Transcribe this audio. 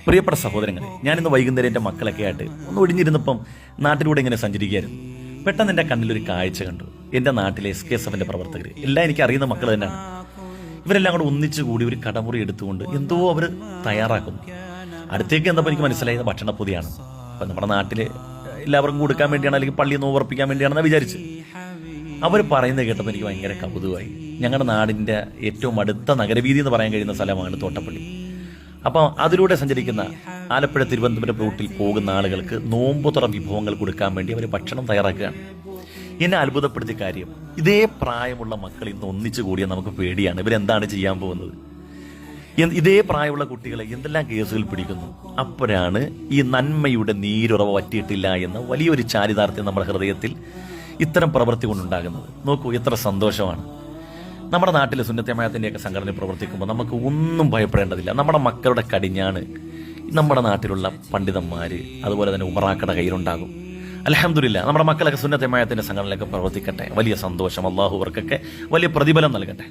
പ്രിയപ്പെട്ട സഹോദരങ്ങളെ, ഞാനിന്ന് വൈകുന്നേരം എൻ്റെ മക്കളൊക്കെ ആയിട്ട് ഒന്ന് ഒഴിഞ്ഞിരുന്നപ്പം നാട്ടിലൂടെ ഇങ്ങനെ സഞ്ചരിക്കുകയായിരുന്നു. പെട്ടെന്ന് എൻ്റെ കണ്ണിലൊരു കാഴ്ച കണ്ടു. എൻ്റെ നാട്ടിലെ SKSFന്റെ പ്രവർത്തകർ, എല്ലാം എനിക്ക് അറിയുന്ന മക്കൾ തന്നെയാണ്. ഇവരെല്ലാം കൂടെ ഒന്നിച്ചുകൂടി ഒരു കടമുറി എടുത്തുകൊണ്ട് എന്തോ അവർ തയ്യാറാക്കുന്നു. അടുത്തേക്ക് എന്നപ്പോൾ എനിക്ക് മനസ്സിലായത് ഭക്ഷണപ്പൊതിയാണ്. അപ്പം നമ്മുടെ നാട്ടിൽ എല്ലാവർക്കും കൊടുക്കാൻ വേണ്ടിയാണ്, അല്ലെങ്കിൽ പള്ളിയിൽ നിന്ന് ഓർപ്പിക്കാൻ വേണ്ടിയാണെന്ന് വിചാരിച്ചു. അവർ പറയുന്നത് കേട്ടപ്പോൾ എനിക്ക് ഭയങ്കര കൗതുകമായി. ഞങ്ങളുടെ നാടിൻ്റെ ഏറ്റവും അടുത്ത നഗരവീതി എന്ന് പറയാൻ കഴിയുന്ന സ്ഥലമാണ് തോട്ടപ്പള്ളി. അപ്പോൾ അതിലൂടെ സഞ്ചരിക്കുന്ന ആലപ്പുഴ തിരുവനന്തപുരം റൂട്ടിൽ പോകുന്ന ആളുകൾക്ക് നോമ്പുതുറ വിഭവങ്ങൾ കൊടുക്കാൻ വേണ്ടി അവർ ഭക്ഷണം തയ്യാറാക്കുകയാണ്. എന്നെ അത്ഭുതപ്പെടുത്തിയ കാര്യം, ഇതേ പ്രായമുള്ള മക്കൾ ഇന്ന് ഒന്നിച്ചു കൂടിയാൽ നമുക്ക് പേടിയാണ് ഇവരെന്താണ് ചെയ്യാൻ പോകുന്നത്. ഇതേ പ്രായമുള്ള കുട്ടികളെ എന്തെല്ലാം കേസുകൾ പിടിക്കുന്നു. അപ്പോഴാണ് ഈ നന്മയുടെ നീരുറവ വറ്റിയിട്ടില്ല എന്ന വലിയൊരു ചാരിതാർത്ഥ്യം നമ്മുടെ ഹൃദയത്തിൽ ഇത്തരം പ്രവൃത്തി കൊണ്ടുണ്ടാകുന്നത്. നോക്കൂ, എത്ര സന്തോഷമാണ്. നമ്മുടെ നാട്ടിൽ സുന്നത്തമായത്തിൻ്റെയൊക്കെ സംഘടന പ്രവർത്തിക്കുമ്പോൾ നമുക്ക് ഒന്നും ഭയപ്പെടേണ്ടതില്ല. നമ്മുടെ മക്കളുടെ കടിഞ്ഞാണ് നമ്മുടെ നാട്ടിലുള്ള പണ്ഡിതന്മാർ, അതുപോലെ തന്നെ ഉമറാക്കയുടെ കയ്യിലുണ്ടാകും. അൽഹംദുലില്ലാ, നമ്മുടെ മക്കളൊക്കെ സുന്നത്തമായത്തിൻ്റെ സംഘടനയിലൊക്കെ പ്രവർത്തിക്കട്ടെ. വലിയ സന്തോഷം. അള്ളാഹു അവർക്കൊക്കെ വലിയ പ്രതിഫലം നൽകട്ടെ.